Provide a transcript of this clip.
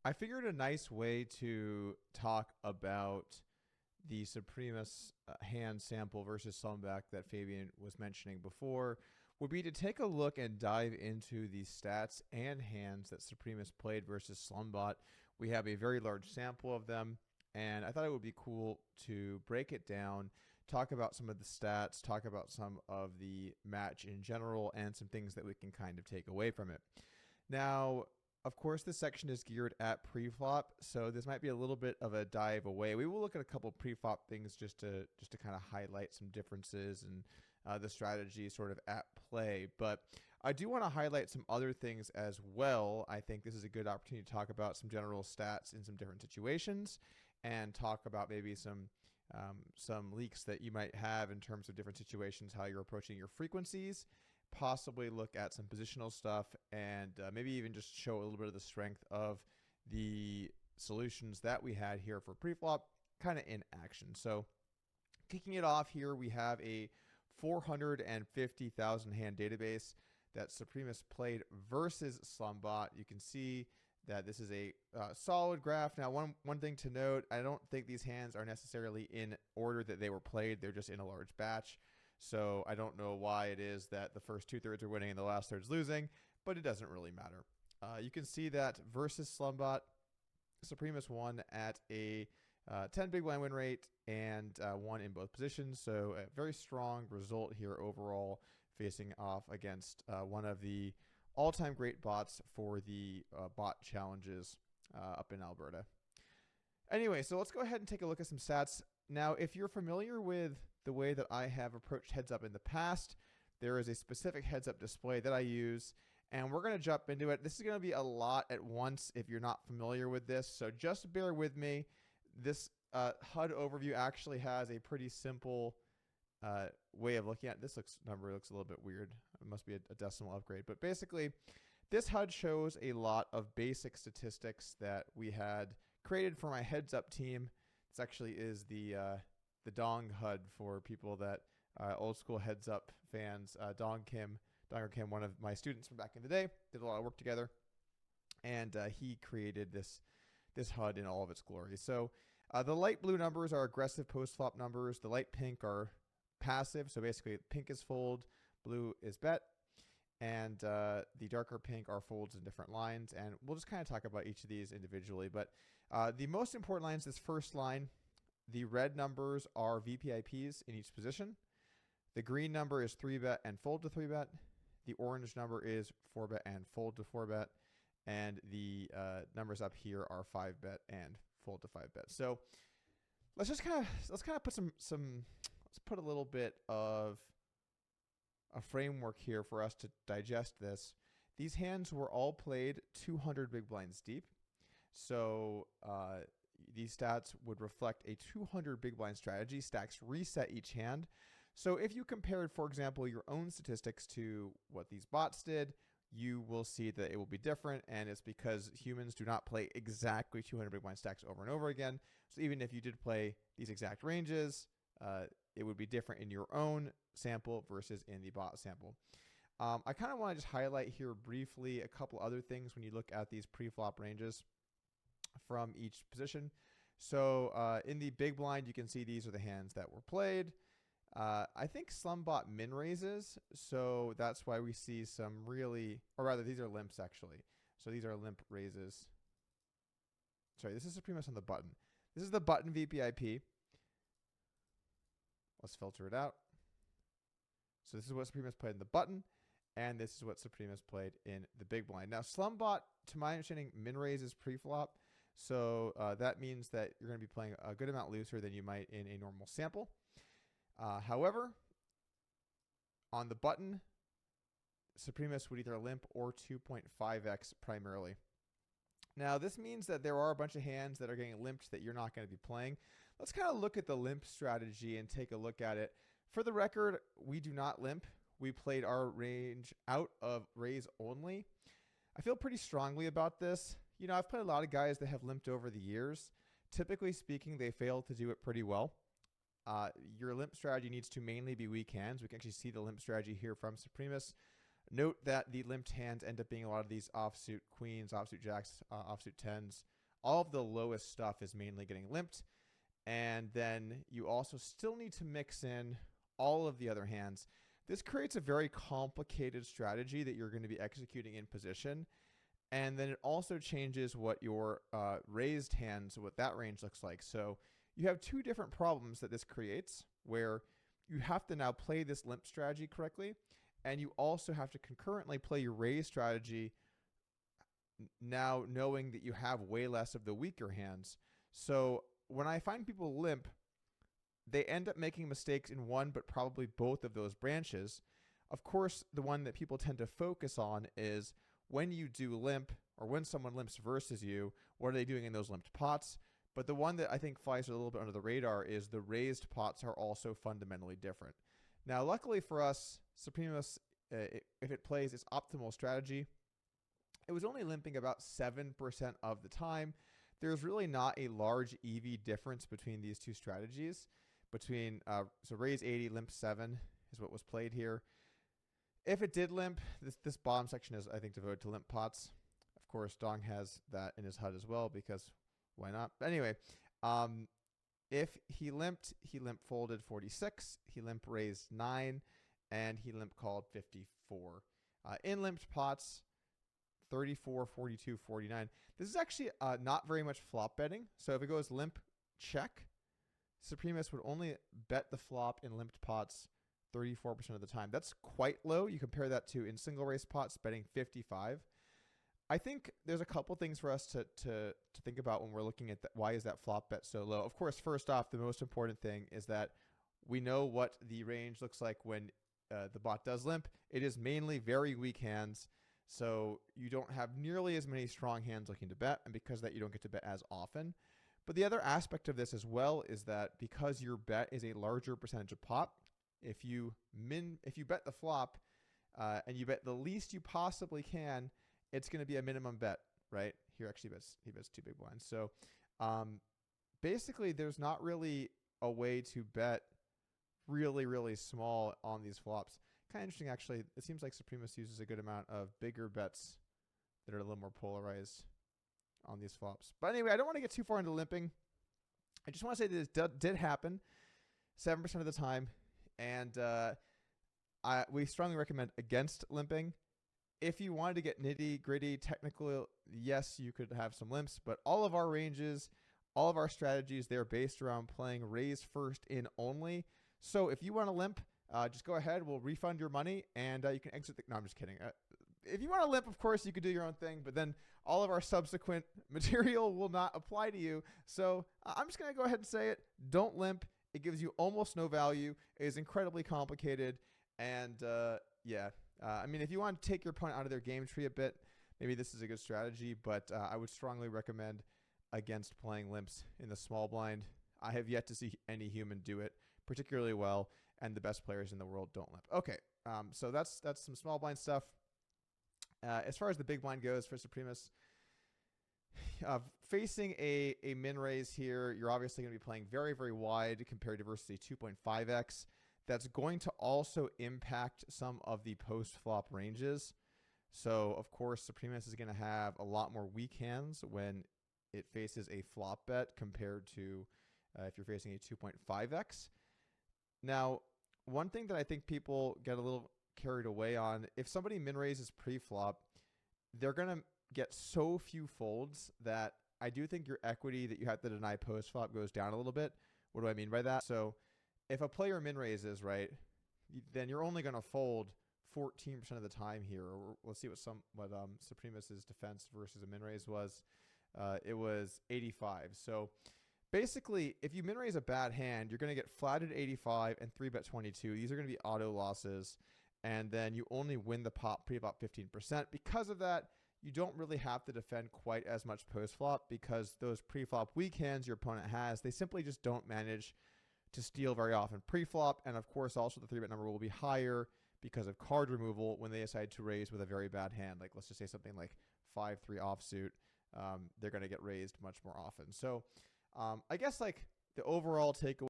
I figured a nice way to talk about the Supremus hand sample versus Slumback that Fabian was mentioning before would be to take a look and dive into the stats and hands that Supremus played versus Slumbot. We have a very large sample of them, and I thought it would be cool to break it down, talk about some of the stats, talk about some of the match in general, and some things that we can kind of take away from it. Now, of course, this section is geared at preflop, so this might be a little bit of a dive away. We will look at a couple preflop things just to kind of highlight some differences and the strategy sort of at play. But I do want to highlight some other things as well. I think this is a good opportunity to talk about some general stats in some different situations and talk about maybe some leaks that you might have in terms of different situations, how you're approaching your frequencies, possibly look at some positional stuff, and maybe even just show a little bit of the strength of the solutions that we had here for preflop kind of in action. So kicking it off here, we have a 450,000 hand database that Supremus played versus Slumbot. You can see that this is a solid graph. Now, one thing to note, I don't think these hands are necessarily in order that they were played. They're just in a large batch. So I don't know why it is that the first 2/3 are winning and the last third's losing, but it doesn't really matter. You can see that versus Slumbot, Supremus won at a 10 big blind win rate and won in both positions. So a very strong result here overall, facing off against one of the all-time great bots for the bot challenges up in Alberta. Anyway, so let's go ahead and take a look at some stats. Now, if you're familiar with the way that I have approached heads up in the past, there is a specific heads up display that I use, and we're going to jump into it. This is going to be a lot at once if you're not familiar with this, so just bear with me. This HUD overview actually has a pretty simple way of looking at it. This number looks a little bit weird. It must be a decimal upgrade, but basically this HUD shows a lot of basic statistics that we had created for my heads up team. This actually is the Dong HUD for people that old school heads up fans. Donger Kim, one of my students from back in the day, did a lot of work together, and he created this HUD in all of its glory. So the light blue numbers are aggressive post flop numbers. The light pink are passive. So basically, pink is fold, blue is bet, and the darker pink are folds in different lines. And we'll just kind of talk about each of these individually. But the most important line is this first line. The red numbers are VPIPs in each position. The green number is 3-bet and fold to 3-bet. The orange number is 4-bet and fold to 4-bet. And the numbers up here are 5-bet and fold to 5-bet. So let's kind of put let's put a little bit of a framework here for us to digest this. These hands were all played 200 big blinds deep. So these stats would reflect a 200 big blind strategy. Stacks reset each hand. So if you compared, for example, your own statistics to what these bots did, you will see that it will be different, and it's because humans do not play exactly 200 big blind stacks over and over again. So even if you did play these exact ranges, it would be different in your own sample versus in the bot sample. I kind of want to just highlight here briefly a couple other things when you look at these pre-flop ranges from each position. So in the big blind, you can see these are the hands that were played. I think Slumbot min raises, so that's why we see some really, or rather these are limps actually. So these are limp raises. Sorry, this is Supremus on the button. This is the button VPIP. Let's filter it out. So this is what Supremus played in the button, and this is what Supremus played in the big blind. Now Slumbot, to my understanding, min raises pre-flop. So that means that you're going to be playing a good amount looser than you might in a normal sample. However, on the button, Supremus would either limp or 2.5x primarily. Now, this means that there are a bunch of hands that are getting limped that you're not going to be playing. Let's kind of look at the limp strategy and take a look at it. For the record, we do not limp. We played our range out of raise only. I feel pretty strongly about this. You know, I've played a lot of guys that have limped over the years. Typically speaking, they fail to do it pretty well. Your limp strategy needs to mainly be weak hands. We can actually see the limp strategy here from Supremus. Note that the limped hands end up being a lot of these offsuit queens, offsuit jacks, offsuit tens. All of the lowest stuff is mainly getting limped. And then you also still need to mix in all of the other hands. This creates a very complicated strategy that you're going to be executing in position. And then it also changes what your raised hands, what that range looks like. So you have two different problems that this creates, where you have to now play this limp strategy correctly, and you also have to concurrently play your raise strategy now knowing that you have way less of the weaker hands. So when I find people limp, they end up making mistakes in one but probably both of those branches. Of course, the one that people tend to focus on is when you do limp, or when someone limps versus you, what are they doing in those limped pots? But the one that I think flies a little bit under the radar is the raised pots are also fundamentally different. Now, luckily for us, Supremos, if it plays its optimal strategy, it was only limping about 7% of the time. There's really not a large EV difference between these two strategies. So raise 80, limp 7 is what was played here. If it did limp, this bottom section is, I think, devoted to limp pots. Of course, Dong has that in his HUD as well, because why not? But anyway, if he limp folded 46, he limp raised 9, and he limp called 54. In limped pots, 34, 42, 49. This is actually not very much flop betting. So if it goes limp check, Supremos would only bet the flop in limped pots 34% of the time. That's quite low. You compare that to in single race pots betting 55. I think there's a couple things for us to think about when we're looking at why is that flop bet so low. Of course, first off, the most important thing is that we know what the range looks like when the bot does limp. It is mainly very weak hands, so you don't have nearly as many strong hands looking to bet, and because of that, you don't get to bet as often. But the other aspect of this as well is that because your bet is a larger percentage of pot, if you bet the flop and you bet the least you possibly can, it's going to be a minimum bet, right? Here actually he bets 2 big blinds. So basically there's not really a way to bet really, really small on these flops. Kind of interesting, actually. It seems like Supremos uses a good amount of bigger bets that are a little more polarized on these flops. But anyway, I don't want to get too far into limping. I just want to say that this did happen 7% of the time. And we strongly recommend against limping. If you wanted to get nitty gritty, technical, yes, you could have some limps, but all of our ranges, all of our strategies, they're based around playing raise first in only. So if you want to limp, just go ahead. We'll refund your money, and you can exit. No, I'm just kidding. If you want to limp, of course, you could do your own thing, but then all of our subsequent material will not apply to you. So I'm just going to go ahead and say it. Don't limp. It gives you almost no value. It is incredibly complicated, and yeah. I mean, if you want to take your opponent out of their game tree a bit, maybe this is a good strategy, but I would strongly recommend against playing limps in the small blind. I have yet to see any human do it particularly well, and the best players in the world don't limp. Okay, so that's some small blind stuff. As far as the big blind goes for Supremos, facing a min raise here, you're obviously going to be playing very, very wide compared to versus a 2.5x. That's going to also impact some of the post-flop ranges. So, of course, Supremos is going to have a lot more weak hands when it faces a flop bet compared to if you're facing a 2.5x. Now, one thing that I think people get a little carried away on, if somebody min-raises pre-flop, they're going to get so few folds that I do think your equity that you have to deny post-flop goes down a little bit. What do I mean by that? So if a player min-raises, right, then you're only going to fold 14% of the time here. Or let's see what Supremos' defense versus a min-raise was. It was 85. So basically, if you min-raise a bad hand, you're going to get flatted 85 and 3-bet 22. These are going to be auto losses. And then you only win the pot pre-flop 15%. Because of that, you don't really have to defend quite as much post-flop because those pre-flop weak hands your opponent has, they simply just don't manage to steal very often pre-flop. And of course, also the 3-bet number will be higher because of card removal when they decide to raise with a very bad hand. Like, let's just say something like 5-3 offsuit. They're going to get raised much more often. So I guess like the overall takeaway